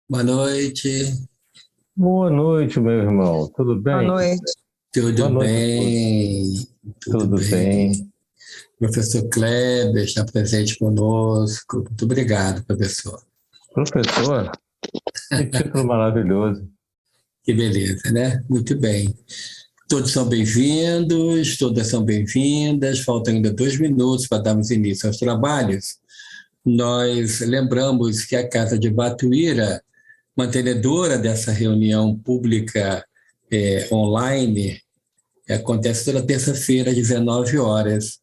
Boa noite, Boa noite, meu irmão. Tudo Boa bem? noite. Boa tudo noite a todos. bem? Tudo Tudo bem. bem? Professor Kleber está presente conosco. Muito obrigado, professor. Professor, que título maravilhoso. Que beleza, né? Muito bem. Todos são bem-vindos, todas são bem-vindas. Faltam ainda 2 minutos para darmos início aos trabalhos. Nós lembramos que a Casa de Batuíra, mantenedora dessa reunião pública online, acontece toda terça-feira, às 19 horas.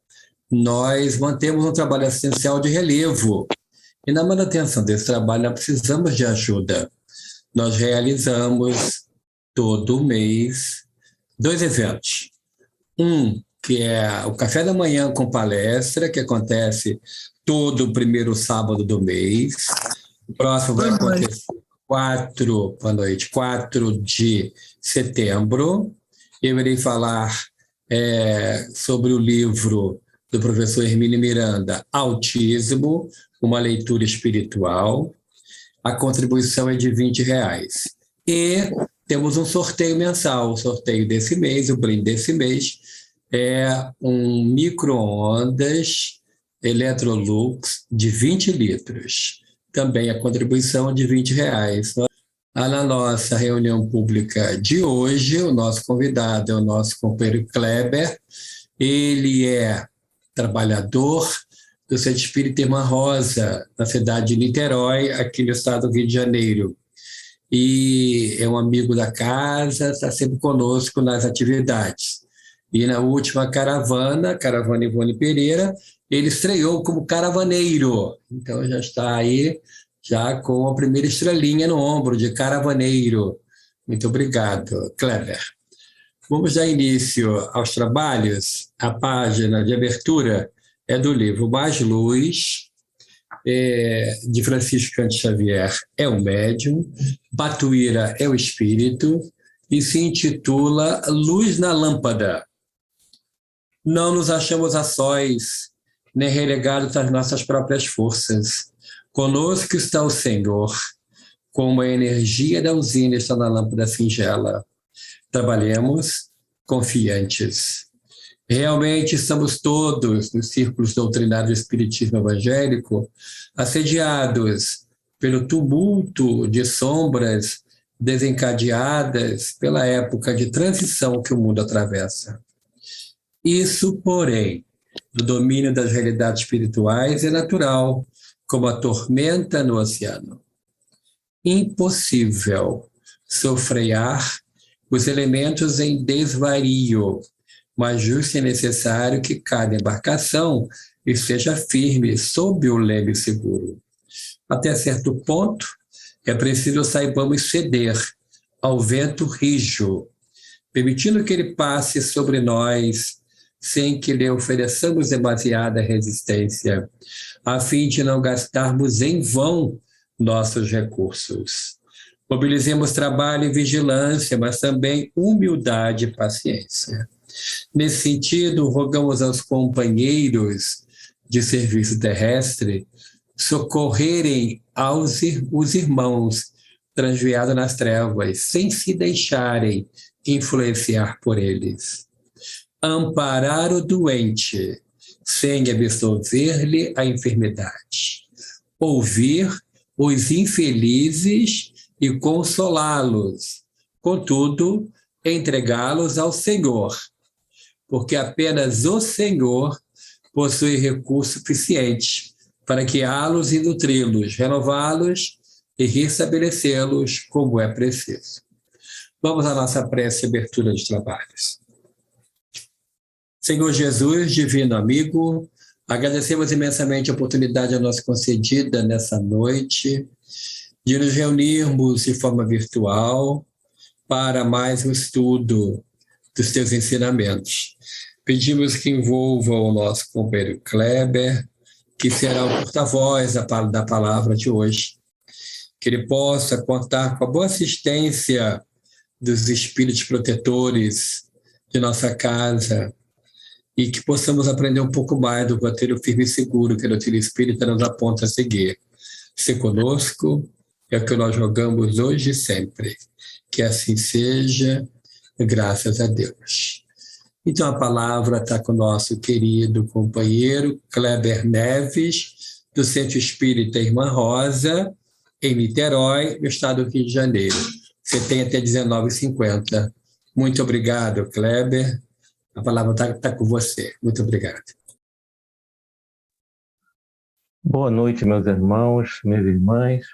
Nós mantemos um trabalho assistencial de relevo. E na manutenção desse trabalho, nós precisamos de ajuda. Nós realizamos todo mês 2 eventos. Um, que é o café da manhã com palestra, que acontece todo o primeiro sábado do mês. O próximo vai Boa noite. acontecer 4 de setembro. Eu irei falar sobre o livro do professor Hermínio Miranda, Autismo, uma leitura espiritual. A contribuição é de R$ 20. E temos um sorteio mensal. O sorteio desse mês, o brinde desse mês, é um micro-ondas Electrolux de 20 litros. Também a contribuição é de R$ 20. Na nossa reunião pública de hoje, o nosso convidado é o nosso companheiro Kleber. Ele é trabalhador do Centro Espírita Irmã Rosa, na cidade de Niterói, aqui no estado do Rio de Janeiro. E é um amigo da casa, está sempre conosco nas atividades. E na última caravana Ivone Pereira, ele estreou como caravaneiro. Então já está aí, já com a primeira estrelinha no ombro de caravaneiro. Muito obrigado, Kleber. Vamos dar início aos trabalhos. A página de abertura é do livro Mais Luz, de Francisco Cândido Xavier, é o médium, Batuíra é o espírito, e se intitula Luz na Lâmpada. Não nos achamos a sós, nem relegados às nossas próprias forças. Conosco está o Senhor, como a energia da usina está na lâmpada singela. Trabalhemos confiantes. Realmente estamos todos, nos círculos doutrinários do Espiritismo Evangélico, assediados pelo tumulto de sombras desencadeadas pela época de transição que o mundo atravessa. Isso, porém, do domínio das realidades espirituais é natural, como a tormenta no oceano. Impossível sofrear os elementos em desvario, mas justo e necessário que cada embarcação esteja firme sob o leme seguro. Até certo ponto, é preciso saibamos ceder ao vento rijo, permitindo que ele passe sobre nós sem que lhe ofereçamos demasiada resistência, a fim de não gastarmos em vão nossos recursos. Mobilizemos trabalho e vigilância, mas também humildade e paciência. Nesse sentido, rogamos aos companheiros de serviço terrestre socorrerem os irmãos transviados nas trevas, sem se deixarem influenciar por eles. Amparar o doente, sem absolver-lhe a enfermidade. Ouvir os infelizes e consolá-los. Contudo, entregá-los ao Senhor, porque apenas o Senhor possui recurso suficiente para guiá-los e nutri-los, renová-los e restabelecê-los como é preciso. Vamos à nossa prece e abertura de trabalhos. Senhor Jesus, divino amigo, agradecemos imensamente a oportunidade a nós concedida nessa noite de nos reunirmos de forma virtual para mais um estudo dos teus ensinamentos. Pedimos que envolva o nosso companheiro Kleber, que será o porta-voz da palavra de hoje, que ele possa contar com a boa assistência dos espíritos protetores de nossa casa e que possamos aprender um pouco mais do roteiro firme e seguro que a doutrina espírita nos aponta a seguir. Se conosco, É o que nós rogamos hoje e sempre. Que assim seja, graças a Deus. Então a palavra está com o nosso querido companheiro Kleber Neves, do Centro Espírita Irmã Rosa, em Niterói, no estado do Rio de Janeiro. Você tem até 19h50. Muito obrigado, Kleber. A palavra está com você. Muito obrigado. Boa noite, meus irmãos, minhas irmãs.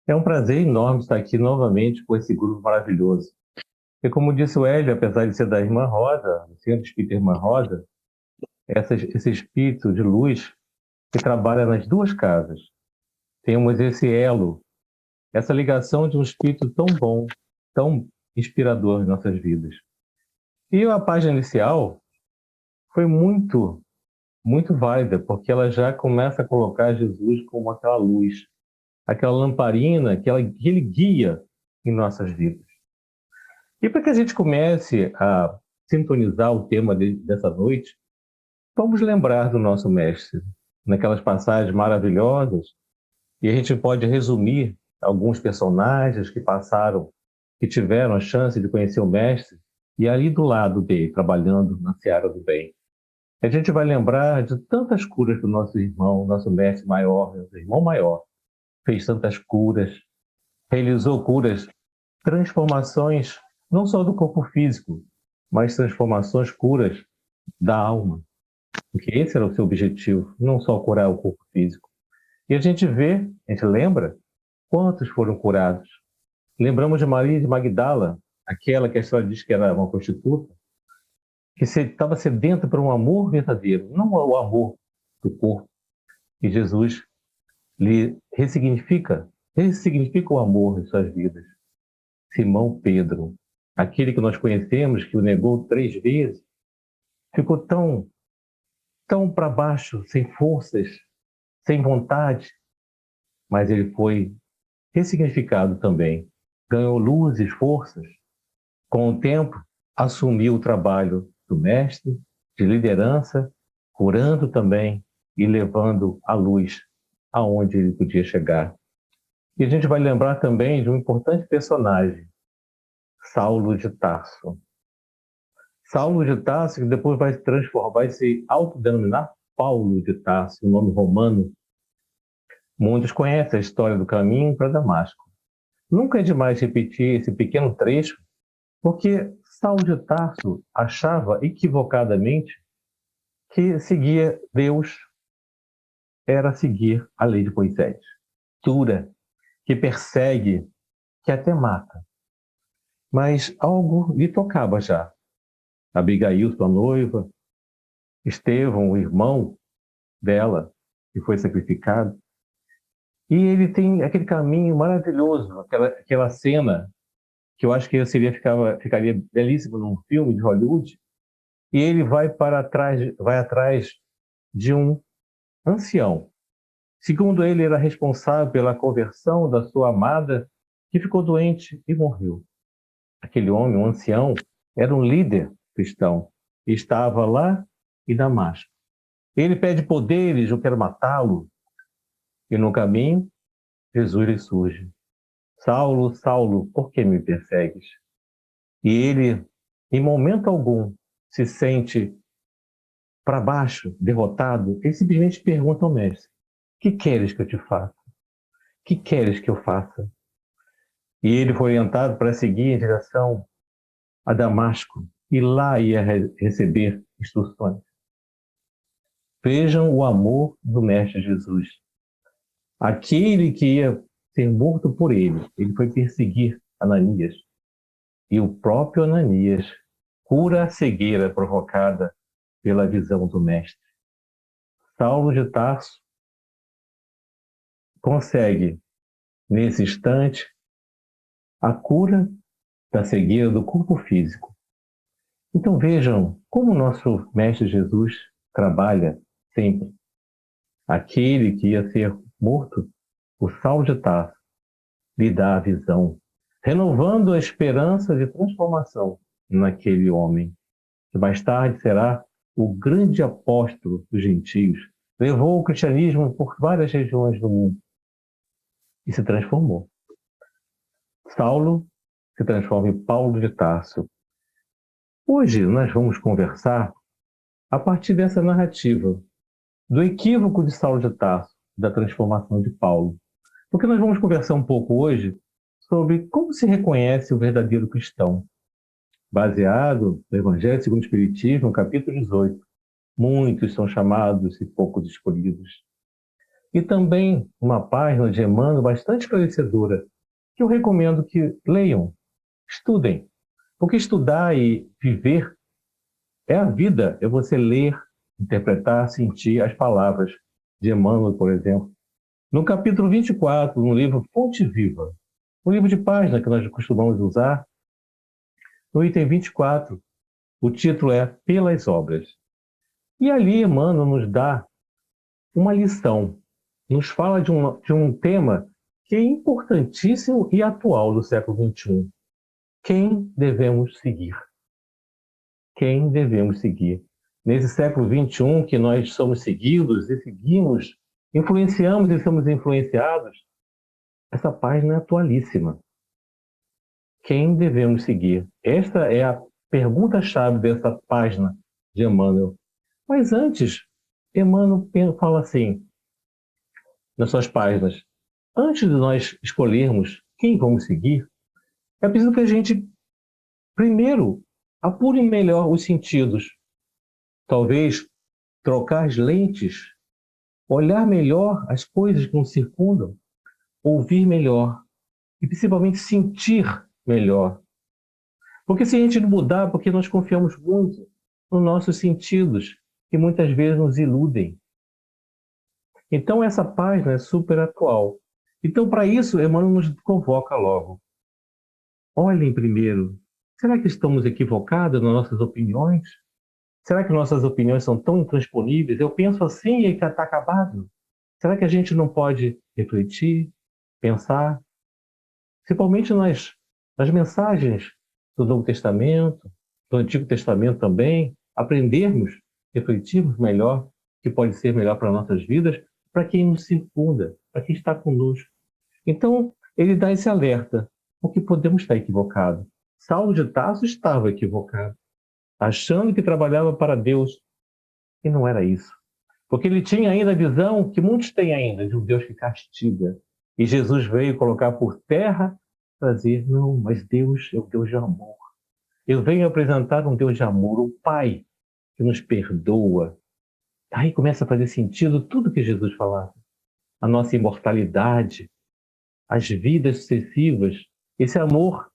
É um prazer enorme estar aqui novamente com esse grupo maravilhoso. E como disse o Hélio, apesar de ser da Irmã Rosa, do Centro Espírita Irmã Rosa, esse espírito de luz que trabalha nas duas casas. Temos esse elo, essa ligação de um espírito tão bom, tão inspirador em nossas vidas. E a página inicial foi muito válida, porque ela já começa a colocar Jesus como aquela luz, aquela lamparina, que ele guia em nossas vidas. E para que a gente comece a sintonizar o tema dessa noite, vamos lembrar do nosso mestre, naquelas passagens maravilhosas, e a gente pode resumir alguns personagens que passaram, que tiveram a chance de conhecer o mestre, e ali do lado dele, trabalhando na seara do bem. A gente vai lembrar de tantas curas do nosso irmão, nosso mestre maior, nosso irmão maior. Fez tantas curas, realizou curas, transformações, não só do corpo físico, mas transformações, curas da alma. Porque esse era o seu objetivo, não só curar o corpo físico. E a gente lembra quantos foram curados. Lembramos de Maria de Magdala, aquela que a história diz que era uma prostituta, que estava sedenta por um amor verdadeiro, não o amor do corpo. E Jesus lhe ressignifica o amor em suas vidas. Simão Pedro, aquele que nós conhecemos, que o negou 3 vezes, ficou tão para baixo, sem forças, sem vontade, mas ele foi ressignificado também. Ganhou luz e forças. Com o tempo, assumiu o trabalho do mestre, de liderança, curando também e levando a luz aonde ele podia chegar. E a gente vai lembrar também de um importante personagem, Saulo de Tarso. Saulo de Tarso, que depois vai se autodenominar Paulo de Tarso, um nome romano. Muitos conhecem a história do caminho para Damasco. Nunca é demais repetir esse pequeno trecho, porque Saulo de Tarso achava equivocadamente que seguir Deus era seguir a lei de Moisés, dura, que persegue, que até mata. Mas algo lhe tocava já. Abigail, sua noiva, Estevão, o irmão dela, que foi sacrificado. E ele tem aquele caminho maravilhoso, aquela cena que eu acho que ficaria belíssimo num filme de Hollywood. E ele vai atrás de um ancião. Segundo ele, era responsável pela conversão da sua amada, que ficou doente e morreu. Aquele homem, um ancião, era um líder cristão. E estava lá em Damasco. Ele pede poderes, eu quero matá-lo. E no caminho, Jesus lhe surge. Saulo, Saulo, por que me persegues? E ele, em momento algum, se sente para baixo, derrotado. Ele simplesmente pergunta ao mestre: que queres que eu te faça? Que queres que eu faça? E ele foi orientado para seguir em direção a Damasco. E lá ia receber instruções. Vejam o amor do Mestre Jesus. Aquele que ia ser morto por ele foi perseguir Ananias. E o próprio Ananias cura a cegueira provocada pela visão do Mestre. Saulo de Tarso consegue, nesse instante, a cura da cegueira do corpo físico. Então vejam como o nosso Mestre Jesus trabalha sempre. Aquele que ia ser morto, o Saulo de Tarso, lhe dá a visão, renovando a esperança de transformação naquele homem, que mais tarde será o grande apóstolo dos gentios. Levou o cristianismo por várias regiões do mundo. e se transformou. Saulo se transforma em Paulo de Tarso. Hoje nós vamos conversar a partir dessa narrativa, do equívoco de Saulo de Tarso, da transformação de Paulo. Porque nós vamos conversar um pouco hoje sobre como se reconhece o verdadeiro cristão, baseado no Evangelho segundo o Espiritismo, no capítulo 18. Muitos são chamados e poucos escolhidos. E também uma página de Emmanuel bastante esclarecedora, que eu recomendo que leiam, estudem. Porque estudar e viver é a vida, é você ler, interpretar, sentir as palavras de Emmanuel, por exemplo. No capítulo 24, no livro Fonte Viva, um livro de página que nós costumamos usar, no item 24, o título é Pelas Obras. E ali Emmanuel nos dá uma lição, nos fala de um tema que é importantíssimo e atual do século XXI. Quem devemos seguir? Quem devemos seguir? Nesse século XXI que nós somos seguidos e seguimos, influenciamos e somos influenciados, essa página é atualíssima. Quem devemos seguir? Esta é a pergunta-chave dessa página de Emmanuel. Mas antes, Emmanuel fala assim, nas suas páginas, antes de nós escolhermos quem vamos seguir, é preciso que a gente, primeiro, apure melhor os sentidos. Talvez trocar as lentes, olhar melhor as coisas que nos circundam, ouvir melhor e principalmente sentir melhor. Porque se a gente não mudar, porque nós confiamos muito nos nossos sentidos, que muitas vezes nos iludem. Então essa página é super atual. Então para isso, Emmanuel nos convoca logo. Olhem primeiro, será que estamos equivocados nas nossas opiniões? Será que nossas opiniões são tão intransponíveis? Eu penso assim e está acabado. Será que a gente não pode refletir, pensar? Principalmente nas mensagens do Novo Testamento, do Antigo Testamento também, aprendermos, refletirmos melhor, o que pode ser melhor para nossas vidas, para quem nos circunda, para quem está conosco. Então, ele dá esse alerta, porque podemos estar equivocados. Saulo de Tarso estava equivocado, achando que trabalhava para Deus, e não era isso. Porque ele tinha ainda a visão, que muitos têm ainda, de um Deus que castiga. E Jesus veio colocar por terra, trazer, não, mas Deus é o Deus de amor. Eu venho apresentar um Deus de amor, um Pai que nos perdoa. Aí começa a fazer sentido tudo que Jesus falava. A nossa imortalidade, as vidas sucessivas, esse amor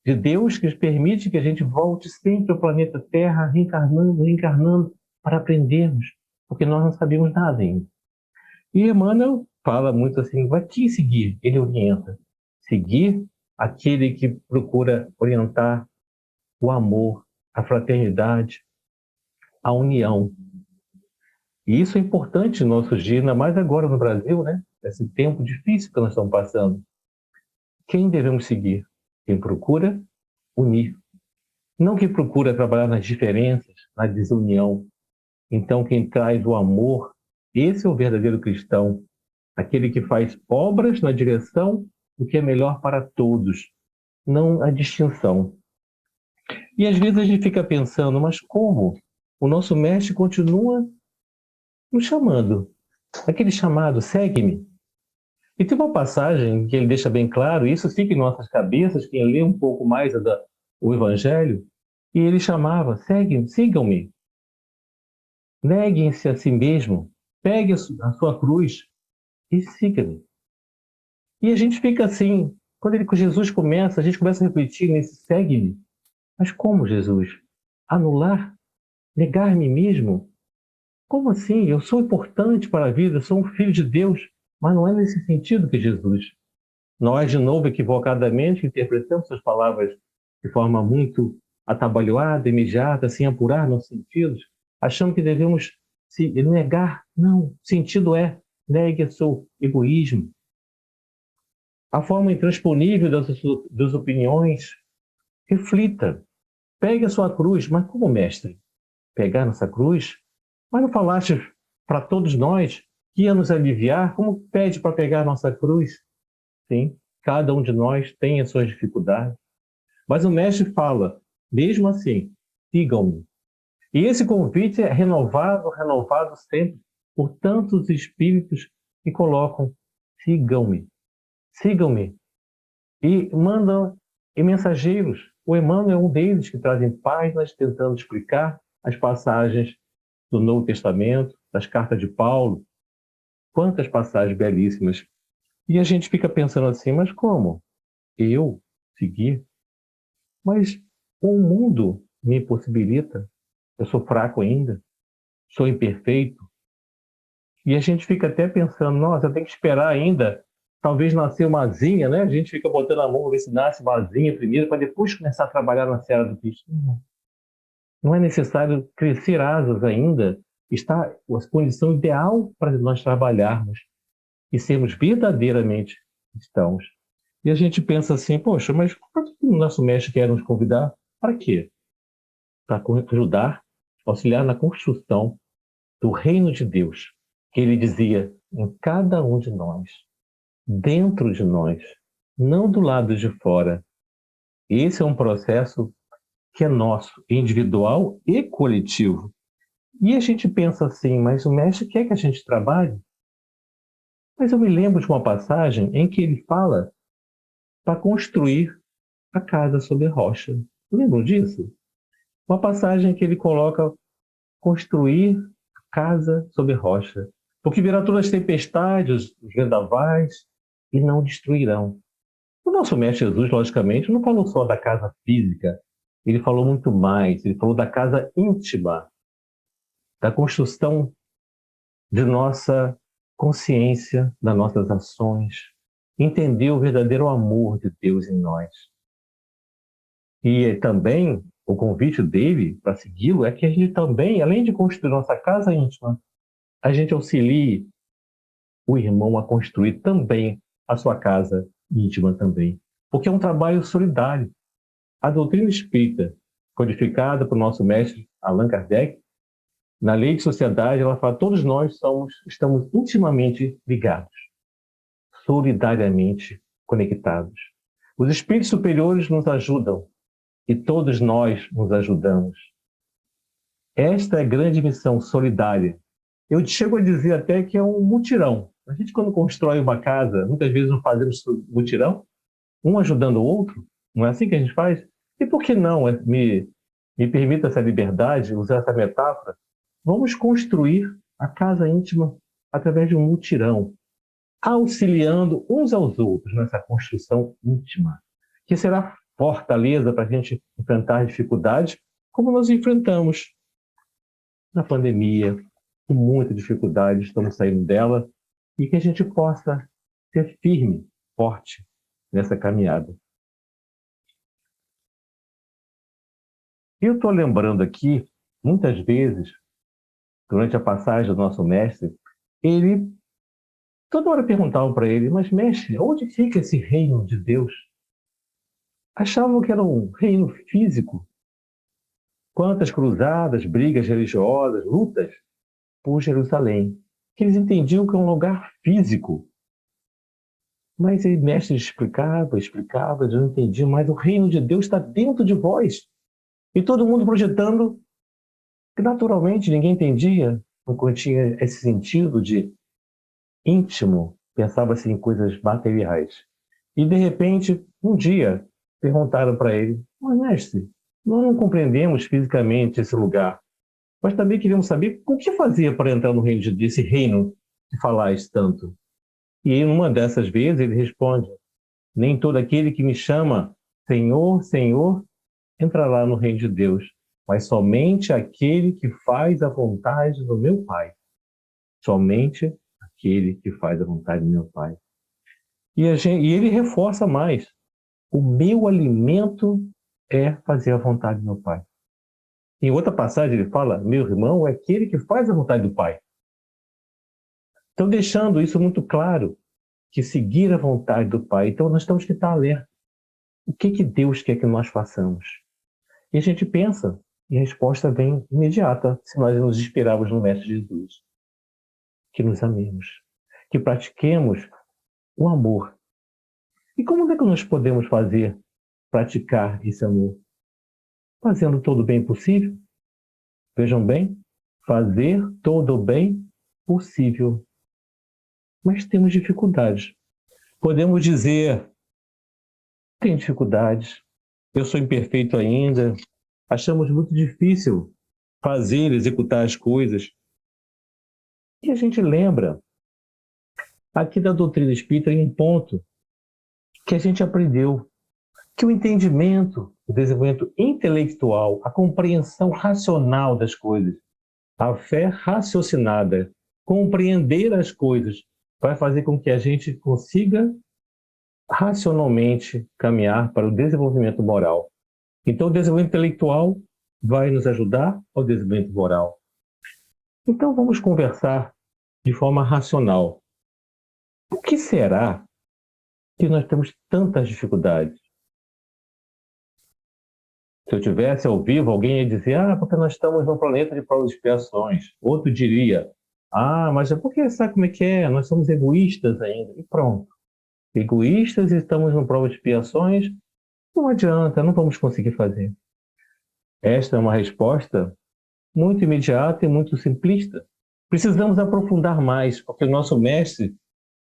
de Deus que permite que a gente volte sempre ao planeta Terra, reencarnando, para aprendermos, porque nós não sabíamos nada ainda. E Emmanuel fala muito assim, vai quem seguir? Ele orienta. Seguir aquele que procura orientar o amor, a fraternidade, a união. E isso é importante no nosso dia, ainda mais agora no Brasil, né? Esse tempo difícil que nós estamos passando. Quem devemos seguir? Quem procura unir. Não quem procura trabalhar nas diferenças, na desunião. Então, quem traz o amor, esse é o verdadeiro cristão. Aquele que faz obras na direção do que é melhor para todos. Não a distinção. E às vezes a gente fica pensando, mas como? O nosso mestre continua nos chamando. Aquele chamado, segue-me. E tem uma passagem que ele deixa bem claro, e isso fica em nossas cabeças, quem lê um pouco mais o Evangelho, e ele chamava, sigam-me. Neguem-se a si mesmo, pegue a sua cruz e siga-me. E a gente fica assim, quando Jesus começa, a gente começa a refletir nesse segue-me. Mas como, Jesus? Anular? Negar-me mesmo? Como assim? Eu sou importante para a vida, sou um filho de Deus, mas não é nesse sentido que Jesus. Nós, de novo, equivocadamente, interpretamos suas palavras de forma muito atabalhoada, imediata, sem apurar nossos sentidos, achando que devemos se negar. Não, o sentido é negue o seu egoísmo. A forma intransponível das opiniões, reflita. Pegue a sua cruz, mas como mestre? Pegar nossa cruz? Mas não falaste para todos nós que ia nos aliviar? Como pede para pegar a nossa cruz? sim, cada um de nós tem as suas dificuldades, mas o Mestre fala, mesmo assim, sigam-me. E esse convite é renovado, renovado sempre, por tantos espíritos que colocam, sigam-me, sigam-me. E mandam em mensageiros. O Emmanuel é um deles que trazem páginas tentando explicar as passagens do Novo Testamento, das cartas de Paulo. Quantas passagens belíssimas. E a gente fica pensando assim, mas como? Eu seguir? Mas o mundo me impossibilita. Eu sou fraco ainda, sou imperfeito. E a gente fica até pensando, nossa, eu tenho que esperar ainda, talvez nascer uma asinha, né? A gente fica botando a mão, ver se nasce uma asinha primeiro, para depois começar a trabalhar na seara do Cristo. Não é necessário crescer asas ainda. Está a condição ideal para nós trabalharmos e sermos verdadeiramente cristãos. E a gente pensa assim, poxa, mas por que o nosso mestre quer nos convidar? Para quê? Para ajudar, auxiliar na construção do reino de Deus, que ele dizia em cada um de nós, dentro de nós, não do lado de fora. Esse é um processo que é nosso, individual e coletivo. E a gente pensa assim, mas o mestre quer que a gente trabalhe? Mas eu me lembro de uma passagem em que ele fala para construir a casa sobre a rocha. Lembram disso? Uma passagem que ele coloca construir casa sobre rocha. Porque virá todas as tempestades, os vendavais, e não destruirão. O nosso Mestre Jesus, logicamente, não falou só da casa física, ele falou muito mais, ele falou da casa íntima, da construção de nossa consciência, das nossas ações, entender o verdadeiro amor de Deus em nós. E também o convite dele para segui-lo é que a gente também, além de construir nossa casa íntima, a gente auxilie o irmão a construir também a sua casa íntima também. Porque é um trabalho solidário. A doutrina espírita, codificada por nosso mestre Allan Kardec, na Lei de Sociedade, ela fala que todos nós estamos intimamente ligados, solidariamente conectados. Os espíritos superiores nos ajudam e todos nós nos ajudamos. Esta é a grande missão solidária. Eu chego a dizer até que é um mutirão. A gente, quando constrói uma casa, muitas vezes não fazemos mutirão, um ajudando o outro. Não é assim que a gente faz? E por que não? Me permita essa liberdade, usar essa metáfora. Vamos construir a casa íntima através de um mutirão, auxiliando uns aos outros nessa construção íntima, que será fortaleza para a gente enfrentar dificuldades como nós enfrentamos na pandemia, com muita dificuldade, estamos saindo dela, e que a gente possa ser firme, forte nessa caminhada. Eu estou lembrando aqui, muitas vezes, durante a passagem do nosso mestre, ele, toda hora perguntavam para ele, mas mestre, onde fica esse reino de Deus? Achavam que era um reino físico. Quantas cruzadas, brigas religiosas, lutas por Jerusalém, que eles entendiam que é um lugar físico. Mas o mestre explicava, eles não entendiam, mas o reino de Deus está dentro de vós. E todo mundo projetando, que naturalmente ninguém entendia, não tinha esse sentido de íntimo, pensava-se em coisas materiais. E de repente, um dia, perguntaram para ele, mas mestre, nós não compreendemos fisicamente esse lugar, mas também queríamos saber o que fazia para entrar no reino de Deus, esse reino que falais tanto. E em uma dessas vezes ele responde, nem todo aquele que me chama Senhor, Senhor, entrará no reino de Deus, mas somente aquele que faz a vontade do meu Pai. Somente aquele que faz a vontade do meu Pai. E ele reforça mais, o meu alimento é fazer a vontade do meu Pai. Em outra passagem ele fala, meu irmão é aquele que faz a vontade do Pai. Então, deixando isso muito claro, que seguir a vontade do Pai. Então, nós temos que estar alerta. O que Deus quer que nós façamos? E a gente pensa, e a resposta vem imediata, se nós nos inspirarmos no Mestre Jesus. Que nos amemos, que pratiquemos o amor, E como é que nós podemos praticar esse amor? Fazendo todo o bem possível. Vejam bem, fazer todo o bem possível. Mas temos dificuldades. Podemos dizer, tem dificuldades, eu sou imperfeito ainda, achamos muito difícil fazer, executar as coisas. E a gente lembra, aqui da doutrina espírita, em um ponto que a gente aprendeu, que o entendimento, o desenvolvimento intelectual, a compreensão racional das coisas, a fé raciocinada, compreender as coisas, vai fazer com que a gente consiga racionalmente caminhar para o desenvolvimento moral. Então, o desenvolvimento intelectual vai nos ajudar ao desenvolvimento moral. Então, vamos conversar de forma racional. Por que será que nós temos tantas dificuldades? Se eu tivesse ao vivo, alguém ia dizer, porque nós estamos num planeta de provas e expiações. Outro diria, mas é porque sabe como é que é? Nós somos egoístas ainda. E pronto. Egoístas e estamos numa prova de expiações, não adianta, não vamos conseguir fazer. Esta é uma resposta muito imediata e muito simplista. Precisamos aprofundar mais, porque o nosso mestre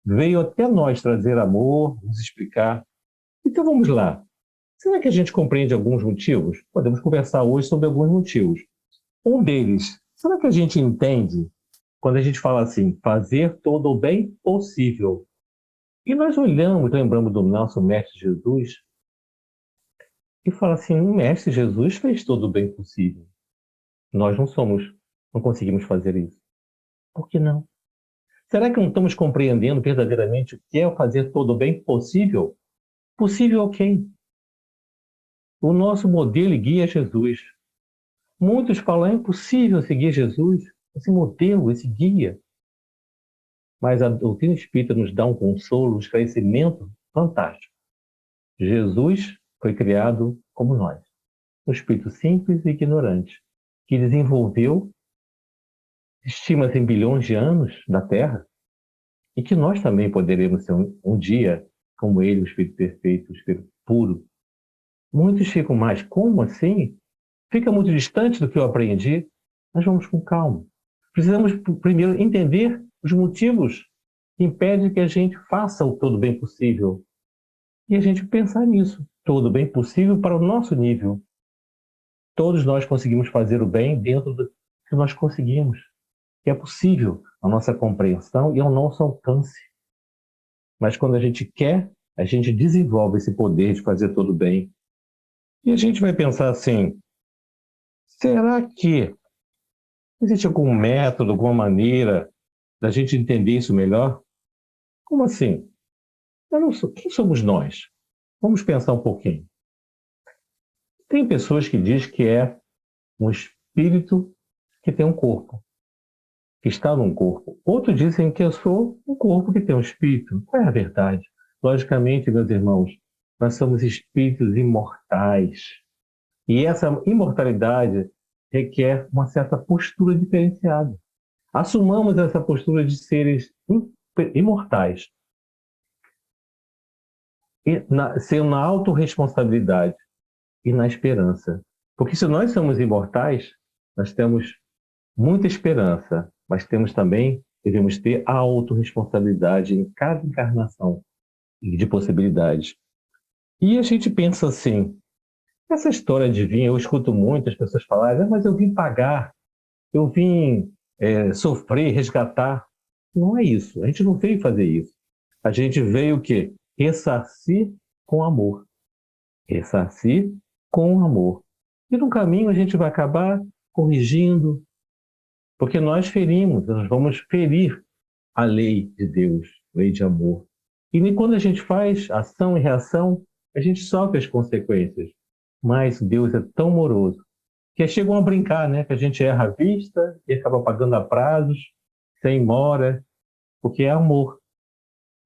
veio até nós trazer amor, nos explicar. Então vamos lá. Será que a gente compreende alguns motivos? Podemos conversar hoje sobre alguns motivos. Um deles, será que a gente entende quando a gente fala assim, fazer todo o bem possível? E nós olhamos, lembramos do nosso mestre Jesus e fala assim, o mestre Jesus fez todo o bem possível. Nós não conseguimos fazer isso. Por que não? Será que não estamos compreendendo verdadeiramente o que é fazer todo o bem possível? Possível a quem? O nosso modelo e guia é Jesus. Muitos falam, é impossível seguir Jesus, esse modelo, esse guia. Mas a doutrina espírita nos dá um consolo, um esclarecimento fantástico. Jesus foi criado como nós, um espírito simples e ignorante, que desenvolveu, estima-se em bilhões de anos da Terra, e que nós também poderemos ser um dia como ele, o espírito perfeito, o espírito puro. Muitos ficam mais, como assim? Fica muito distante do que eu aprendi. Mas vamos com calma. Precisamos primeiro entender os motivos que impedem que a gente faça o todo bem possível. E a gente pensar nisso, todo bem possível para o nosso nível. Todos nós conseguimos fazer o bem dentro do que nós conseguimos. Que é possível a nossa compreensão e ao nosso alcance. Mas quando a gente quer, a gente desenvolve esse poder de fazer todo bem. E a gente vai pensar assim, será que existe algum método, alguma maneira da gente entender isso melhor? Como assim? Eu não sou, quem somos nós? Vamos pensar um pouquinho. Tem pessoas que dizem que é um espírito que tem um corpo, que está num corpo. Outros dizem que eu sou um corpo que tem um espírito. Qual é a verdade? Logicamente, meus irmãos, nós somos espíritos imortais. E essa imortalidade requer uma certa postura diferenciada. Assumamos essa postura de seres imortais, sendo na autorresponsabilidade e na esperança. Porque se nós somos imortais, nós temos muita esperança, mas devemos ter a autorresponsabilidade em cada encarnação de possibilidades. E a gente pensa assim, essa história de vir, eu escuto muitas pessoas falarem, mas eu vim pagar, eu vim sofrer, resgatar. Não é isso, a gente não veio fazer isso. A gente veio o quê? Ressarcir com amor. Ressarcir com amor. E no caminho a gente vai acabar corrigindo, porque nós vamos ferir a lei de Deus, lei de amor. E quando a gente faz ação e reação, a gente sofre as consequências. Mas Deus é tão amoroso que chegam a brincar, né? Que a gente erra à vista e acaba pagando a prazos, sem mora, porque é amor.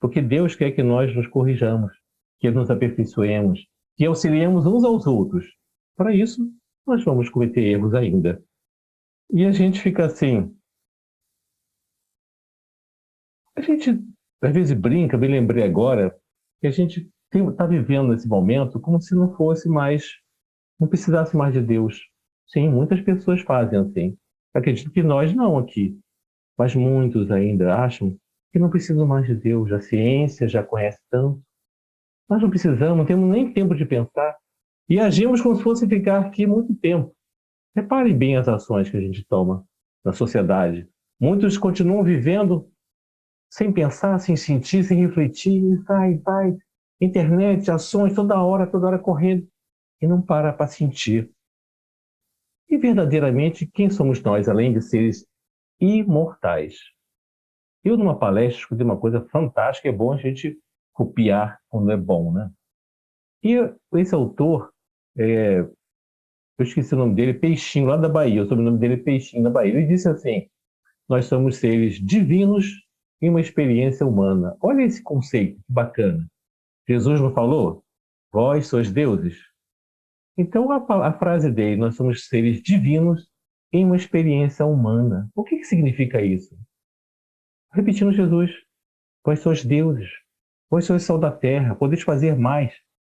Porque Deus quer que nós nos corrijamos, que nos aperfeiçoemos, que auxiliemos uns aos outros. Para isso, nós vamos cometer erros ainda. E a gente fica assim. A gente às vezes brinca, me lembrei agora, que a gente está vivendo esse momento como se não fosse mais, não precisasse mais de Deus. Sim, muitas pessoas fazem assim. Acredito que nós não aqui, mas muitos ainda acham que não precisam mais de Deus. A ciência já conhece tanto. Nós não precisamos, não temos nem tempo de pensar. E agimos como se fosse ficar aqui muito tempo. Repare bem as ações que a gente toma na sociedade. Muitos continuam vivendo sem pensar, sem sentir, sem refletir. Vai. Internet, ações, toda hora correndo. E não para sentir. E verdadeiramente, quem somos nós, além de seres imortais? Eu, numa palestra, escutei uma coisa fantástica. É bom a gente copiar quando é bom, né? E esse autor, eu esqueci o nome dele, Peixinho, lá da Bahia. O sobrenome dele é Peixinho, da Bahia. Ele disse assim: nós somos seres divinos em uma experiência humana. Olha esse conceito, que bacana. Jesus não falou? Vós sois deuses. Então, a frase dele, nós somos seres divinos em uma experiência humana. O que significa isso? Repetindo Jesus, vós sois deuses, vós sois sal da terra, podeis fazer mais.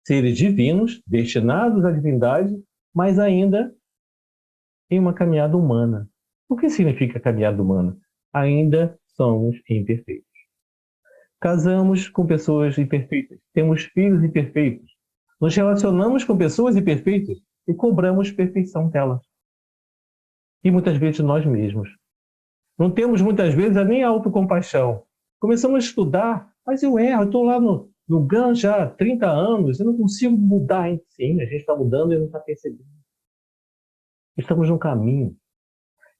Seres divinos, destinados à divindade, mas ainda em uma caminhada humana. O que significa caminhada humana? Ainda somos imperfeitos. Casamos com pessoas imperfeitas, temos filhos imperfeitos, nos relacionamos com pessoas imperfeitas e cobramos perfeição delas. E muitas vezes nós mesmos. Não temos muitas vezes nem autocompaixão. Começamos a estudar, mas eu erro, estou lá no GAN já há 30 anos, eu não consigo mudar. Hein? Sim, a gente está mudando e não está percebendo. Estamos num caminho.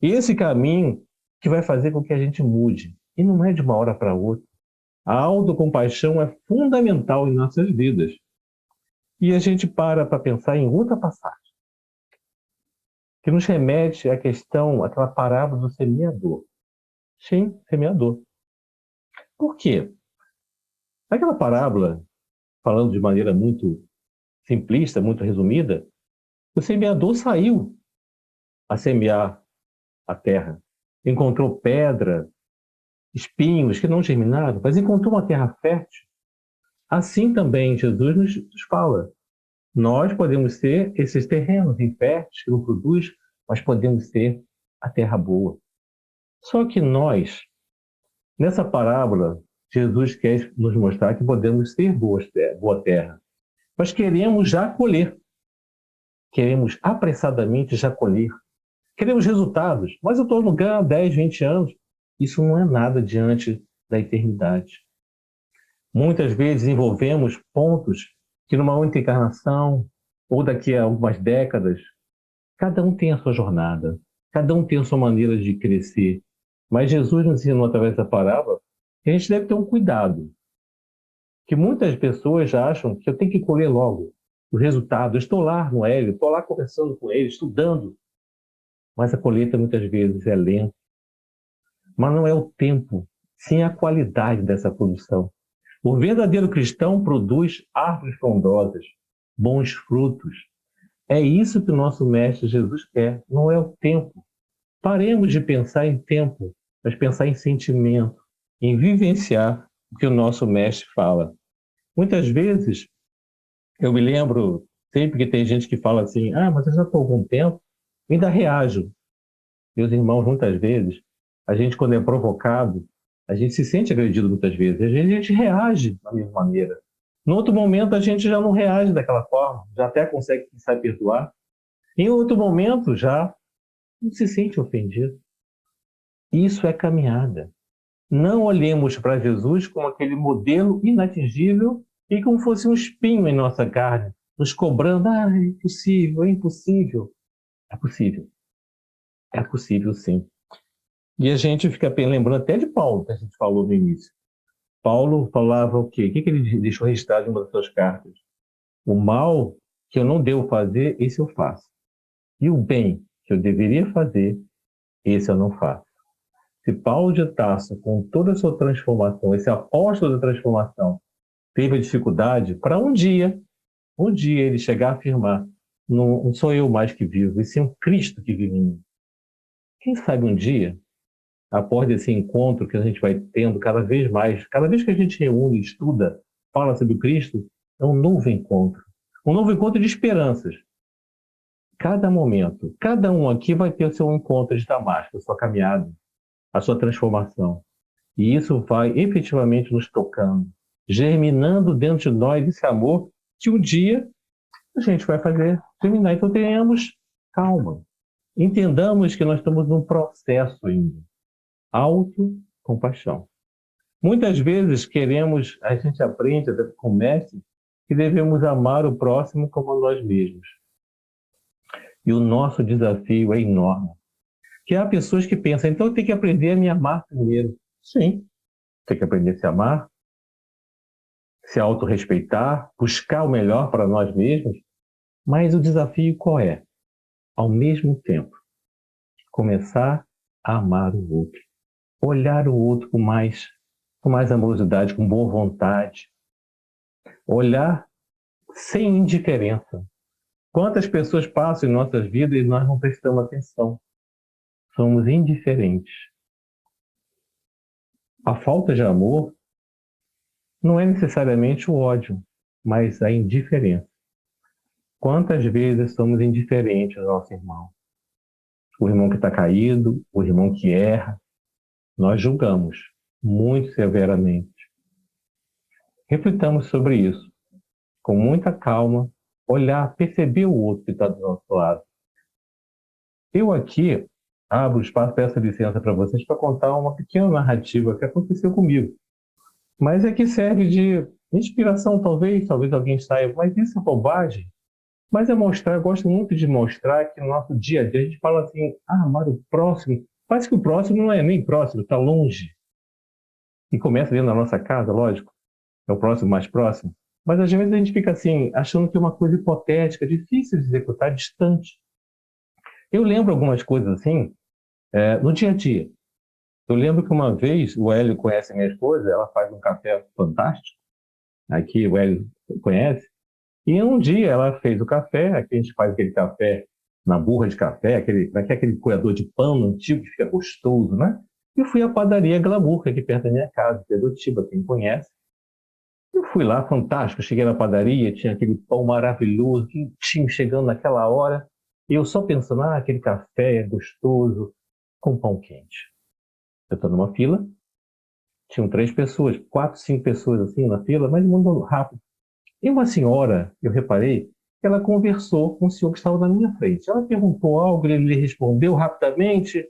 E esse caminho que vai fazer com que a gente mude. E não é de uma hora para outra. A autocompaixão é fundamental em nossas vidas. E a gente para pensar em outra passagem, que nos remete à questão, àquela parábola do semeador. Sim, semeador. Por quê? Aquela parábola, falando de maneira muito simplista, muito resumida, o semeador saiu a semear a terra. Encontrou pedra, espinhos que não germinaram, mas encontrou uma terra fértil. Assim também Jesus nos fala. Nós podemos ser esses terrenos inférteis que não produzem, mas podemos ser a terra boa. Só que nós, nessa parábola, Jesus quer nos mostrar que podemos ser boa terra. Mas queremos já colher. Queremos apressadamente já colher. Queremos resultados. Mas eu estou no lugar há 10, 20 anos. Isso não é nada diante da eternidade. Muitas vezes envolvemos pontos que numa única encarnação ou daqui a algumas décadas, cada um tem a sua jornada, cada um tem a sua maneira de crescer. Mas Jesus nos ensinou através da parábola que a gente deve ter um cuidado, que muitas pessoas já acham que eu tenho que colher logo o resultado. Eu estou lá no Hélio, estou lá conversando com ele, estudando, mas a colheita muitas vezes é lenta. Mas não é o tempo, sim a qualidade dessa produção. O verdadeiro cristão produz árvores frondosas, bons frutos. É isso que o nosso Mestre Jesus quer, não é o tempo. Paremos de pensar em tempo, mas pensar em sentimento, em vivenciar o que o nosso Mestre fala. Muitas vezes, eu me lembro, sempre que tem gente que fala assim, mas eu já estou há algum tempo, ainda reajo. Meus irmãos, muitas vezes, a gente quando é provocado, a gente se sente agredido muitas vezes, a gente reage da mesma maneira. No outro momento, a gente já não reage daquela forma, já até consegue pensar e perdoar. Em outro momento, já não se sente ofendido. Isso é caminhada. Não olhemos para Jesus como aquele modelo inatingível e como fosse um espinho em nossa carne, nos cobrando, é impossível, é impossível. É possível. É possível, sim. E a gente fica lembrando até de Paulo, que a gente falou no início. Paulo falava o quê? O que ele deixou registrado em uma das suas cartas? O mal que eu não devo fazer, esse eu faço. E o bem que eu deveria fazer, esse eu não faço. Se Paulo de Tarso, com toda a sua transformação, esse apóstolo da transformação, teve a dificuldade para um dia ele chegar a afirmar, não sou eu mais que vivo, e sim o Cristo que vive em mim. Quem sabe um dia, após esse encontro que a gente vai tendo cada vez mais, cada vez que a gente reúne, estuda, fala sobre o Cristo, É um novo encontro de esperanças. Cada momento, cada um aqui vai ter o seu encontro de Damasco, a sua caminhada, a sua transformação. E isso vai efetivamente nos tocando, germinando dentro de nós esse amor que um dia a gente vai fazer germinar. Então tenhamos calma. Entendamos que nós estamos num processo ainda. Autocompaixão. Muitas vezes a gente aprende até com o mestre, que devemos amar o próximo como a nós mesmos. E o nosso desafio é enorme. Que há pessoas que pensam, então eu tenho que aprender a me amar primeiro. Sim, tem que aprender a se amar, se autorrespeitar, buscar o melhor para nós mesmos. Mas o desafio qual é? Ao mesmo tempo, começar a amar o outro. Olhar o outro com mais amorosidade, com boa vontade. Olhar sem indiferença. Quantas pessoas passam em nossas vidas e nós não prestamos atenção? Somos indiferentes. A falta de amor não é necessariamente o ódio, mas a indiferença. Quantas vezes somos indiferentes ao nosso irmão? O irmão que está caído, o irmão que erra, nós julgamos muito severamente. Reflitamos sobre isso, com muita calma, olhar, perceber o outro que está do nosso lado. Eu aqui abro espaço, peço licença para vocês para contar uma pequena narrativa que aconteceu comigo. Mas é que serve de inspiração, talvez alguém saiba, mas isso é bobagem. Mas é mostrar, eu gosto muito de mostrar que no nosso dia a dia a gente fala assim, amar o próximo. Parece que o próximo não é nem próximo, está longe. E começa dentro da nossa casa, lógico, é o próximo mais próximo. Mas às vezes a gente fica assim, achando que é uma coisa hipotética, difícil de executar, distante. Eu lembro algumas coisas assim, no dia a dia. Eu lembro que uma vez, o Hélio conhece a minha esposa, ela faz um café fantástico, aqui o Hélio conhece, e um dia ela fez o café, aqui a gente faz aquele café na burra de café, aquele coador de pão antigo que fica gostoso, né? E eu fui à padaria Glamour, que é aqui perto da minha casa, Pedotiba, quem conhece. Eu fui lá, fantástico, cheguei na padaria, tinha aquele pão maravilhoso, quentinho, chegando naquela hora, e eu só pensando, aquele café é gostoso, com pão quente. Eu estou numa fila, tinham 3 pessoas, 4, 5 pessoas assim na fila, mas mandando rápido. E uma senhora, eu reparei, ela conversou com o senhor que estava na minha frente. Ela perguntou algo, ele lhe respondeu rapidamente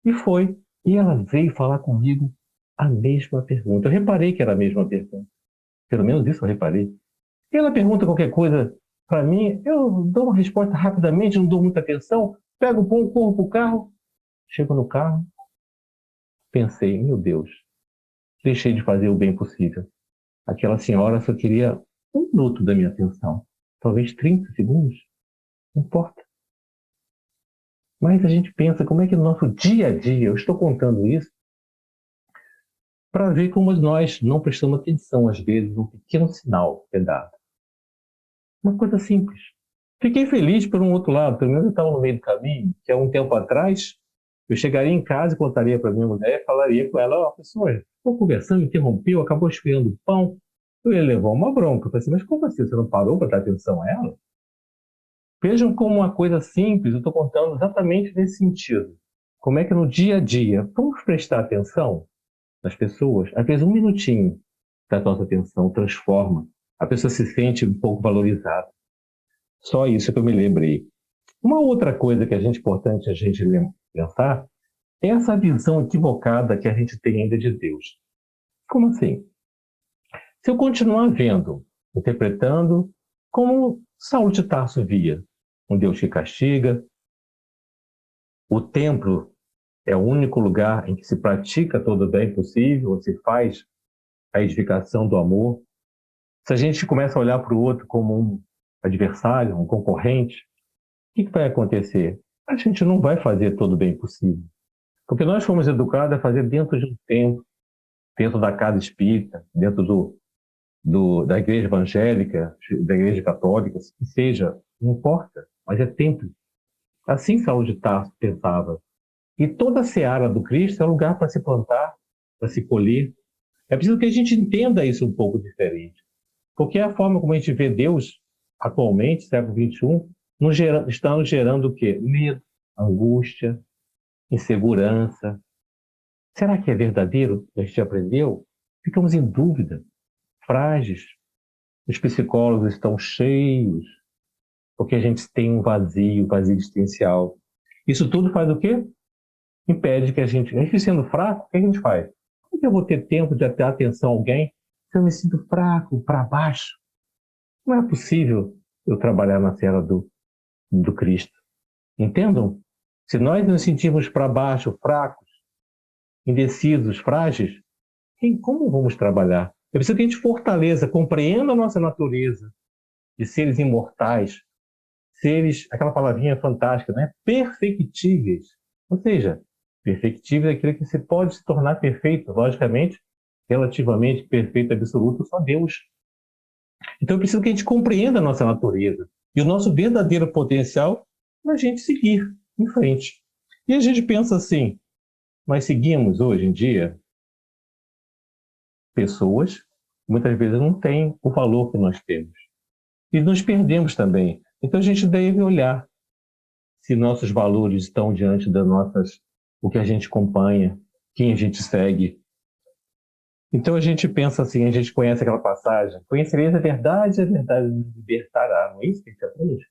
e foi. E ela veio falar comigo a mesma pergunta. Eu reparei que era a mesma pergunta. Pelo menos isso eu reparei. E ela pergunta qualquer coisa para mim, eu dou uma resposta rapidamente, não dou muita atenção, pego o pão, corro para o carro, chego no carro, pensei, meu Deus, deixei de fazer o bem possível. Aquela senhora só queria 1 minuto da minha atenção, talvez 30 segundos, não importa. Mas a gente pensa como é que no nosso dia a dia, eu estou contando isso para ver como nós não prestamos atenção, às vezes, num pequeno sinal que é dado. Uma coisa simples. Fiquei feliz por um outro lado, pelo menos eu estava no meio do caminho, que há um tempo atrás, eu chegaria em casa e contaria para minha mulher, falaria com ela, pessoa, estou conversando, interrompeu, acabou esfriando o pão, eu ia levar uma bronca. Eu falei assim, mas como assim, você não parou para dar atenção a ela? Vejam como uma coisa simples, eu estou contando exatamente nesse sentido. Como é que no dia a dia, vamos prestar atenção nas pessoas? Às vezes 1 minutinho da nossa atenção transforma, a pessoa se sente um pouco valorizada. Só isso que eu me lembrei. Uma outra coisa que é importante a gente pensar é essa visão equivocada que a gente tem ainda de Deus. Como assim? Se eu continuar vendo, interpretando como Saulo de Tarso via, um Deus que castiga, o templo é o único lugar em que se pratica todo o bem possível, onde se faz a edificação do amor. Se a gente começa a olhar para o outro como um adversário, um concorrente, o que vai acontecer? A gente não vai fazer todo o bem possível. Porque nós fomos educados a fazer dentro de um templo, dentro da casa espírita, dentro da igreja evangélica, da igreja católica, que seja, não importa, mas é templo. Assim Saulo de Tarso pensava. E toda a seara do Cristo é um lugar para se plantar, para se colher. É preciso que a gente entenda isso um pouco diferente. Porque a forma como a gente vê Deus atualmente, século XXI, está nos gerando o quê? Medo, angústia, insegurança. Será que é verdadeiro? A gente aprendeu? Ficamos em dúvida, frágeis. Os psicólogos estão cheios, porque a gente tem um vazio existencial. Isso tudo faz o quê? Impede que a gente sendo fraco, o que a gente faz? Como que eu vou ter tempo de ter atenção a alguém se eu me sinto fraco, para baixo? Não é possível eu trabalhar na cela do Cristo. Entendam? Se nós nos sentirmos para baixo, fracos, indecisos, frágeis, como vamos trabalhar? Eu preciso que a gente fortaleça, compreenda a nossa natureza de seres imortais, seres, aquela palavrinha fantástica, né? Perfectíveis. Ou seja, perfectível é aquilo que se pode se tornar perfeito, logicamente, relativamente perfeito, absoluto, só Deus. Então eu preciso que a gente compreenda a nossa natureza e o nosso verdadeiro potencial para a gente seguir em frente. E a gente pensa assim, nós seguimos hoje em dia pessoas que muitas vezes não têm o valor que nós temos. E nos perdemos também. Então a gente deve olhar se nossos valores estão diante das nossas, o que a gente acompanha, quem a gente segue. Então a gente pensa assim, a gente conhece aquela passagem, conhecereis a verdade nos libertará. Não é isso que a gente aprende?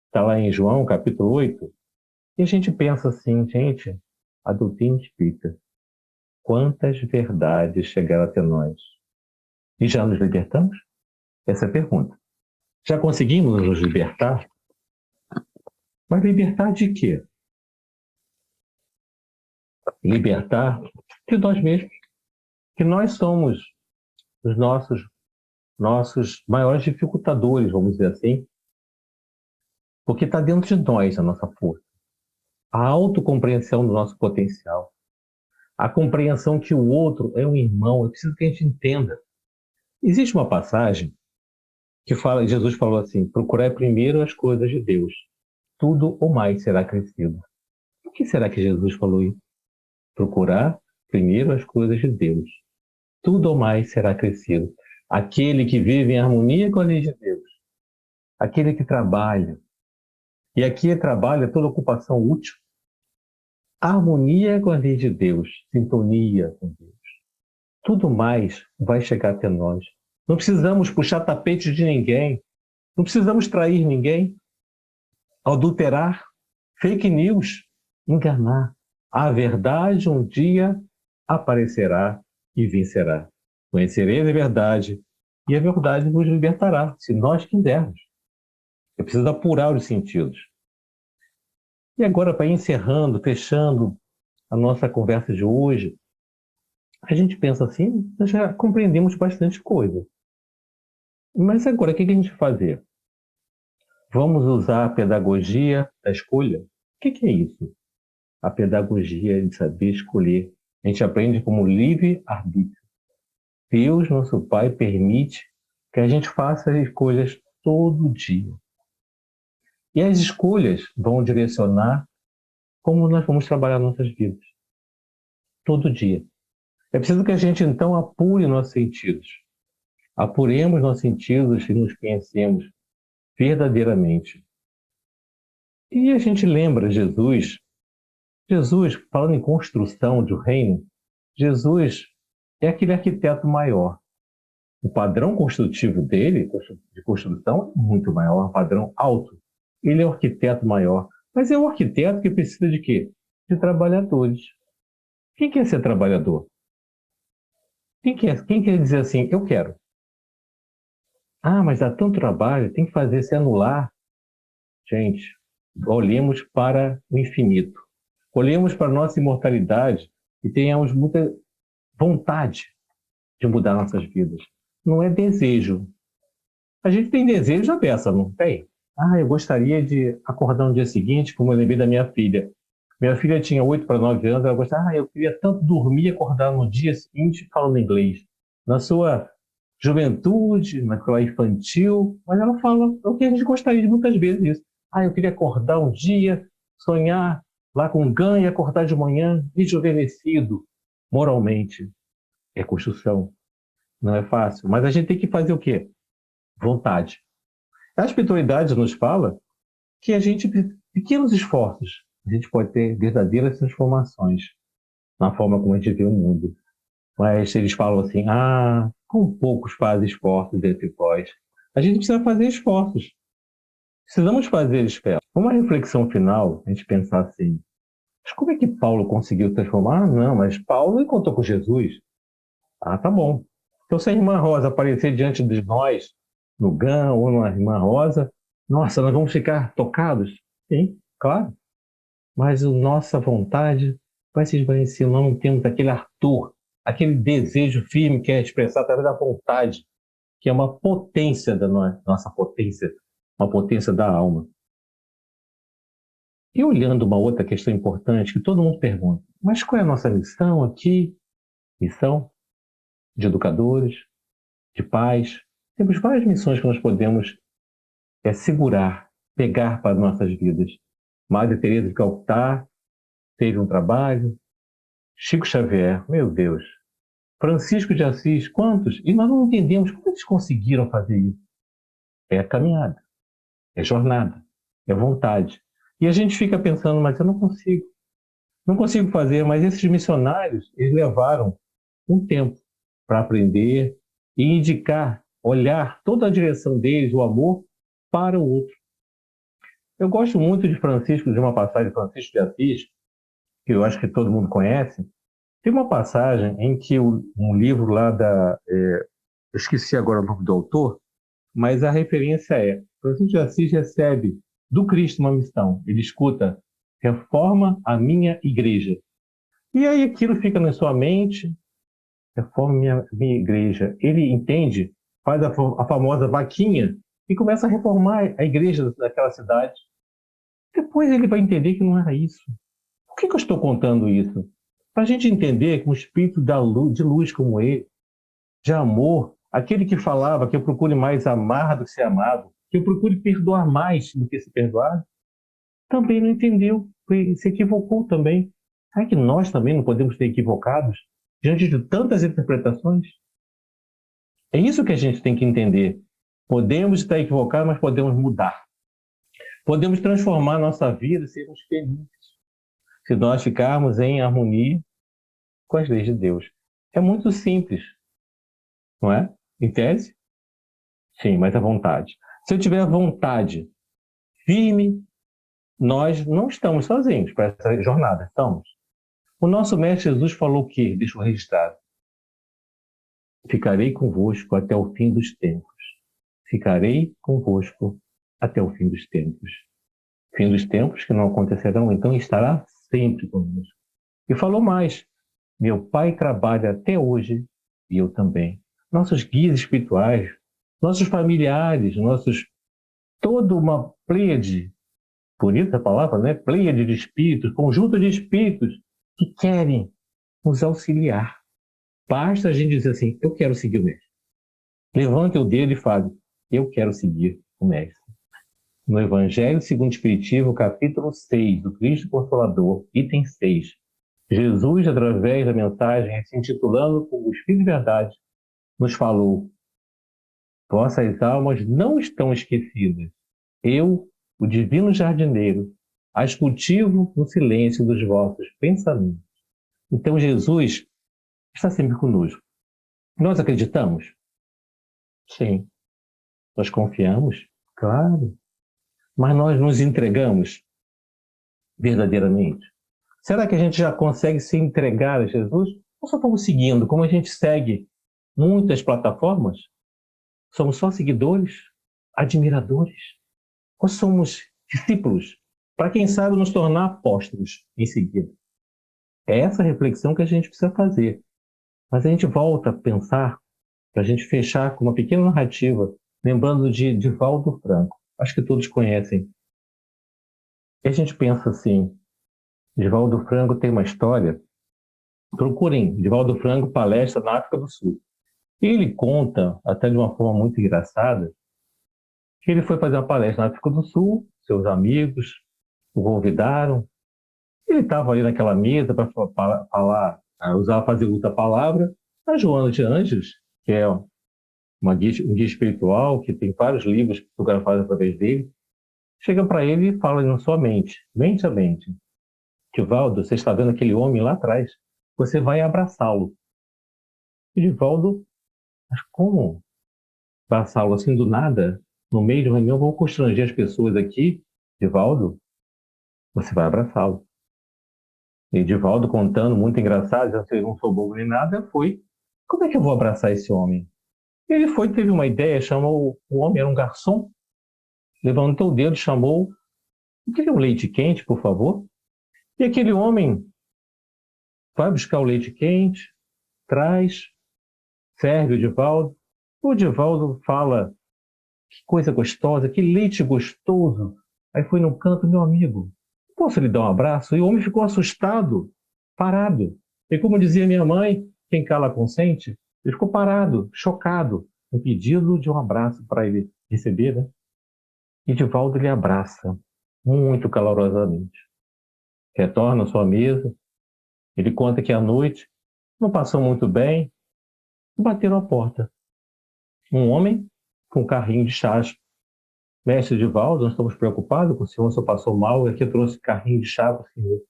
Está lá em João, capítulo 8. E a gente pensa assim, gente, a doutrina espírita, quantas verdades chegaram até nós? E já nos libertamos? Essa é a pergunta. Já conseguimos nos libertar? Mas libertar de quê? Libertar de nós mesmos. Que nós somos os nossos maiores dificultadores, vamos dizer assim, porque está dentro de nós a nossa força. A autocompreensão do nosso potencial. A compreensão que o outro é um irmão. É preciso que a gente entenda. Existe uma passagem que fala, Jesus falou assim, procurai primeiro as coisas de Deus. Tudo ou mais será acrescido. Por que será que Jesus falou isso? Procurar primeiro as coisas de Deus. Tudo ou mais será acrescido. Aquele que vive em harmonia com a lei de Deus. Aquele que trabalha. E aqui trabalha toda ocupação útil. Harmonia com a lei de Deus. Sintonia com Deus. Tudo mais vai chegar até nós. Não precisamos puxar tapete de ninguém. Não precisamos trair ninguém. Adulterar. Fake news. Enganar. A verdade um dia aparecerá e vencerá. Conhecereis a verdade, e a verdade vos libertará, se nós quisermos. É preciso apurar os sentidos. E agora, para ir encerrando, fechando a nossa conversa de hoje, a gente pensa assim, nós já compreendemos bastante coisa. Mas agora, o que a gente vai fazer? Vamos usar a pedagogia da escolha? O que é isso? A pedagogia de saber escolher. A gente aprende como livre-arbítrio. Deus, nosso Pai, permite que a gente faça as escolhas todo dia. E as escolhas vão direcionar como nós vamos trabalhar nossas vidas. Todo dia. É preciso que a gente, então, apure nossos sentidos. Apuremos nossos sentidos e nos conhecemos verdadeiramente. E a gente lembra Jesus, falando em construção de um reino, Jesus é aquele arquiteto maior. O padrão construtivo dele, de construção, é muito maior, um padrão alto. Ele é o arquiteto maior. Mas é um arquiteto que precisa de quê? De trabalhadores. Quem quer ser trabalhador? Quem quer dizer assim, eu quero? Ah, mas dá tanto trabalho, tem que fazer se anular. Gente, olhemos para o infinito. Olhemos para a nossa imortalidade e tenhamos muita vontade de mudar nossas vidas. Não é desejo. A gente tem desejo à beça, não tem? Ah, eu gostaria de acordar no dia seguinte, como eu lembrei da minha filha. Minha filha tinha 8 para 9 anos, ela gostava, eu queria tanto dormir e acordar no dia seguinte falando inglês. Na sua juventude, naquela infantil, mas ela fala o que a gente gostaria de muitas vezes isso. Ah, eu queria acordar um dia, sonhar lá com ganho e acordar de manhã rejuvenescido moralmente. É construção. Não é fácil. Mas a gente tem que fazer o quê? Vontade. A espiritualidade nos fala que a gente, pequenos esforços, a gente pode ter verdadeiras transformações na forma como a gente vê o mundo. Mas eles falam assim, com poucos fazem esforços entre vós. A gente precisa fazer esforços. Precisamos fazer esforços. Uma reflexão final, a gente pensar assim, mas como é que Paulo conseguiu transformar? Não, mas Paulo encontrou com Jesus. Tá bom. Então, se a irmã Rosa aparecer diante de nós, no GAM ou na irmã Rosa, nossa, nós vamos ficar tocados? Sim, claro. Mas a nossa vontade vai se esvaecer. Nós não temos aquele ardor, aquele desejo firme que é expressado através da vontade, que é uma potência da nossa potência, uma potência da alma. E olhando uma outra questão importante que todo mundo pergunta, mas qual é a nossa missão aqui? Missão de educadores, de pais. Temos várias missões que nós podemos segurar, pegar para nossas vidas. Madre Teresa de Calcutá teve um trabalho, Chico Xavier, meu Deus, Francisco de Assis, quantos? E nós não entendemos como eles conseguiram fazer isso. É a caminhada, é jornada, é vontade. E a gente fica pensando, mas eu não consigo. Não consigo fazer, mas esses missionários, eles levaram um tempo para aprender e indicar, olhar toda a direção deles, o amor, para o outro. Eu gosto muito de Francisco, de uma passagem de Francisco de Assis, que eu acho que todo mundo conhece. Tem uma passagem em que um livro lá eu esqueci agora o nome do autor, mas a referência é, Francisco de Assis recebe do Cristo uma missão. Ele escuta, reforma a minha igreja. E aí aquilo fica na sua mente, reforma minha igreja. Ele entende, faz a famosa vaquinha e começa a reformar a igreja daquela cidade. Depois ele vai entender que não era isso. Por que eu estou contando isso? Para a gente entender que um espírito de luz como ele, de amor, aquele que falava que eu procure mais amar do que ser amado, que eu procure perdoar mais do que se perdoar, também não entendeu, se equivocou também. Será que nós também não podemos ser equivocados diante de tantas interpretações? É isso que a gente tem que entender. Podemos estar equivocados, mas podemos mudar. Podemos transformar nossa vida e sermos felizes se nós ficarmos em harmonia com as leis de Deus. É muito simples, não é? Em tese? Sim, mas a vontade. Se eu tiver vontade firme, nós não estamos sozinhos para essa jornada, estamos. O nosso Mestre Jesus falou o quê? Deixa eu registrar. Ficarei convosco até o fim dos tempos. Ficarei convosco até o fim dos tempos. Fim dos tempos que não acontecerão, então estará sempre conosco. E falou mais. Meu Pai trabalha até hoje e eu também. Nossos guias espirituais, nossos familiares, toda uma pleiade, bonita a palavra, né? Pleiade de espíritos, conjunto de espíritos que querem nos auxiliar. Basta a gente dizer assim, eu quero seguir o Mestre. Levante o dedo e fale, eu quero seguir o Mestre. No Evangelho segundo o Espiritismo, capítulo 6, do Cristo Consolador, item 6, Jesus, através da mensagem, se intitulando como Espírito de Verdade, nos falou: vossas almas não estão esquecidas. Eu, o divino jardineiro, as cultivo no silêncio dos vossos pensamentos. Então Jesus está sempre conosco. Nós acreditamos? Sim. Nós confiamos? Claro. Mas nós nos entregamos verdadeiramente? Será que a gente já consegue se entregar a Jesus? Ou só estamos seguindo, como a gente segue muitas plataformas? Somos só seguidores? Admiradores? Ou somos discípulos? Para quem sabe nos tornar apóstolos em seguida. É essa reflexão que a gente precisa fazer. Mas a gente volta a pensar, para a gente fechar com uma pequena narrativa, lembrando de Divaldo Franco. Acho que todos conhecem. E a gente pensa assim, Divaldo Franco tem uma história. Procurem Divaldo Franco palestra na África do Sul. E ele conta, até de uma forma muito engraçada, que ele foi fazer uma palestra na África do Sul, seus amigos o convidaram. Ele estava ali naquela mesa para falar, fazer outra palavra. A Joana de Ângeles, que é um guia espiritual, que tem vários livros que o cara faz através dele, chega para ele e fala na sua mente, mente a mente: Divaldo, você está vendo aquele homem lá atrás? Você vai abraçá-lo. E Divaldo, mas como abraçá-lo assim do nada? No meio de uma reunião, vou constranger as pessoas aqui. Divaldo, você vai abraçá-lo. E Divaldo, contando, muito engraçado, já não sou bobo nem nada, foi: como é que eu vou abraçar esse homem? Ele foi, teve uma ideia, chamou o homem, era um garçom, levantou o dedo, chamou: queria um leite quente, por favor? E aquele homem vai buscar o leite quente, traz, serve o Divaldo. O Divaldo fala: que coisa gostosa, que leite gostoso. Aí foi no canto: meu amigo, posso lhe dar um abraço? E o homem ficou assustado, parado. E como dizia minha mãe, quem cala consente, ele ficou parado, chocado, um pedido de um abraço para ele receber, né? E Divaldo lhe abraça, muito calorosamente. Retorna à sua mesa, ele conta que à noite não passou muito bem, bateram a porta. Um homem com um carrinho de chás. Mestre Divaldo, nós estamos preocupados com o senhor, só passou mal, e aqui trouxe carrinho de chá para o senhor.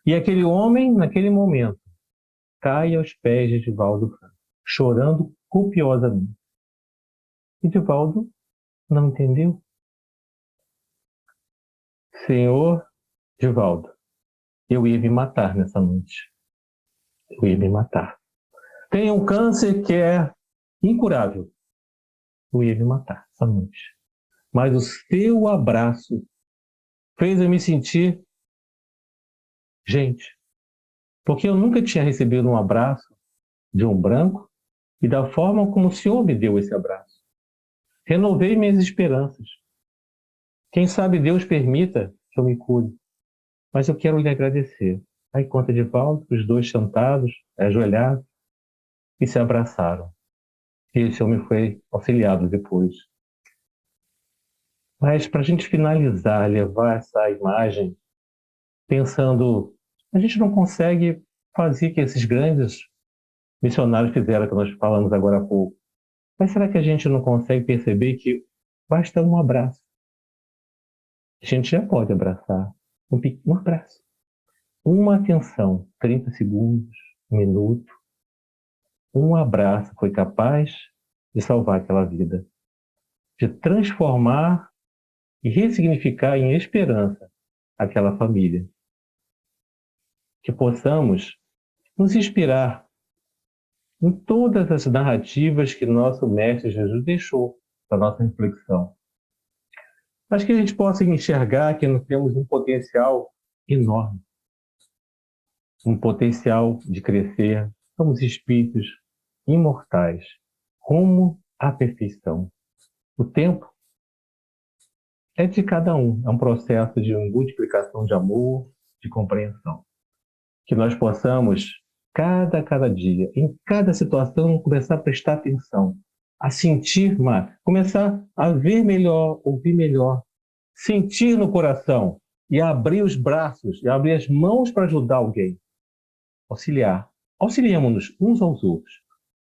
E aquele homem, naquele momento, cai aos pés de Divaldo Franco, chorando copiosamente. E Divaldo não entendeu. Senhor Divaldo, eu ia me matar nessa noite. Eu ia me matar. Tenho um câncer que é incurável. Eu ia me matar essa noite. Mas o seu abraço fez eu me sentir gente. Porque eu nunca tinha recebido um abraço de um branco e da forma como o senhor me deu esse abraço. Renovei minhas esperanças. Quem sabe Deus permita que eu me cure. Mas eu quero lhe agradecer. Aí conta Divaldo, os dois sentados, ajoelhados, e se abraçaram. E esse homem foi auxiliado depois. Mas para a gente finalizar, levar essa imagem, pensando, a gente não consegue fazer o que esses grandes missionários fizeram, que nós falamos agora há pouco. Mas será que a gente não consegue perceber que basta um abraço? A gente já pode abraçar. Um abraço. Uma atenção, 30 segundos, um minuto. Um abraço foi capaz de salvar aquela vida, de transformar e ressignificar em esperança aquela família. Que possamos nos inspirar em todas as narrativas que nosso Mestre Jesus deixou para nossa reflexão. Mas que a gente possa enxergar que nós temos um potencial enorme, um potencial de crescer. Somos espíritos imortais, rumo à perfeição. O tempo é de cada um, é um processo de multiplicação de amor, de compreensão. Que nós possamos, cada dia, em cada situação, começar a prestar atenção, a sentir mais, começar a ver melhor, ouvir melhor, sentir no coração e abrir os braços, e abrir as mãos para ajudar alguém. Auxiliar. Auxiliemos-nos uns aos outros.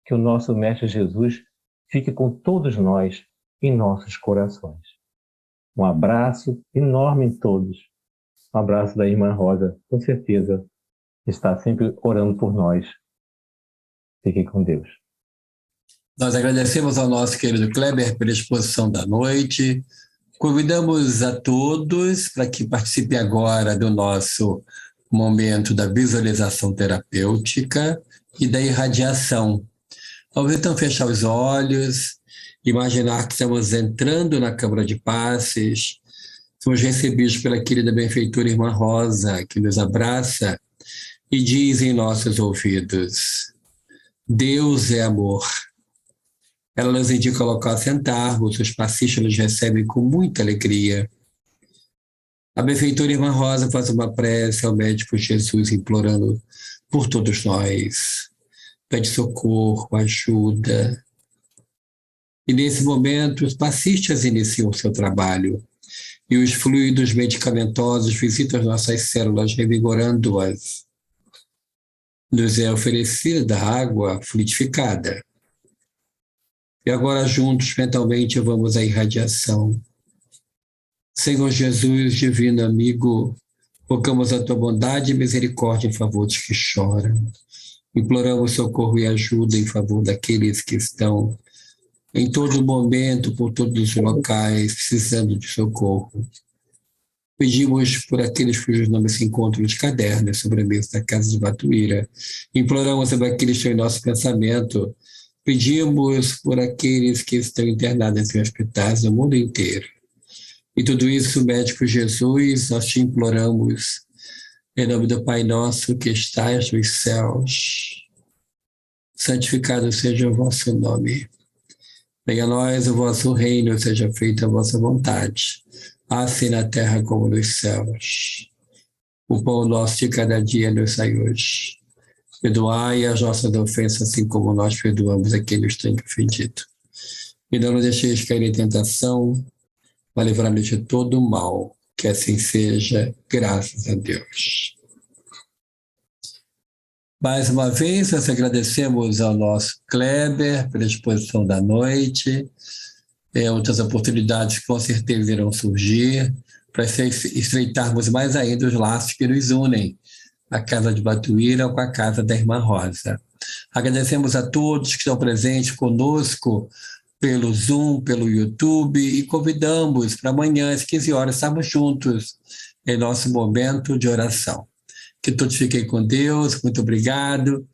Que o nosso Mestre Jesus fique com todos nós em nossos corações. Um abraço enorme em todos. Um abraço da irmã Rosa, com certeza está sempre orando por nós. Fiquem com Deus. Nós agradecemos ao nosso querido Kleber pela exposição da noite. Convidamos a todos para que participem agora do nosso momento da visualização terapêutica e da irradiação. Vamos então fechar os olhos, imaginar que estamos entrando na Câmara de Passes, somos recebidos pela querida benfeitora Irmã Rosa, que nos abraça e diz em nossos ouvidos: Deus é amor. Ela nos indica o local a sentarmos, os passistas nos recebem com muita alegria. A benfeitora Irmã Rosa faz uma prece ao médico Jesus, implorando por todos nós. Pede socorro, ajuda. E nesse momento, os passistas iniciam o seu trabalho. E os fluidos medicamentosos visitam as nossas células, revigorando-as. Nos é oferecida água fluidificada. E agora juntos, mentalmente, vamos à irradiação. Senhor Jesus, divino amigo, invocamos a tua bondade e misericórdia em favor dos que choram. Imploramos socorro e ajuda em favor daqueles que estão em todo momento, por todos os locais, precisando de socorro. Pedimos por aqueles cujos nomes se encontram nos cadernos, sobre a mesa da casa de Batuíra. Imploramos sobre aqueles que estão em nosso pensamento. Pedimos por aqueles que estão internados em hospitais no mundo inteiro. E tudo isso, médico Jesus, nós te imploramos, em nome do Pai nosso que estás nos céus. Santificado seja o vosso nome. Venha a nós o vosso reino, seja feita a vossa vontade, assim na terra como nos céus. O pão nosso de cada dia nos dai hoje. Perdoai as nossas ofensas, assim como nós perdoamos a quem nos tem ofendido. E não nos deixeis cair em tentação, mas livrai-nos de todo o mal. Que assim seja, graças a Deus. Mais uma vez, nós agradecemos ao nosso Kleber pela exposição da noite. Outras oportunidades com certeza irão surgir para estreitarmos mais ainda os laços que nos unem, a Casa de Batuíra com a Casa da Irmã Rosa. Agradecemos a todos que estão presentes conosco pelo Zoom, pelo YouTube e convidamos para amanhã às 15 horas estarmos juntos em nosso momento de oração. Que todos fiquem com Deus, muito obrigado.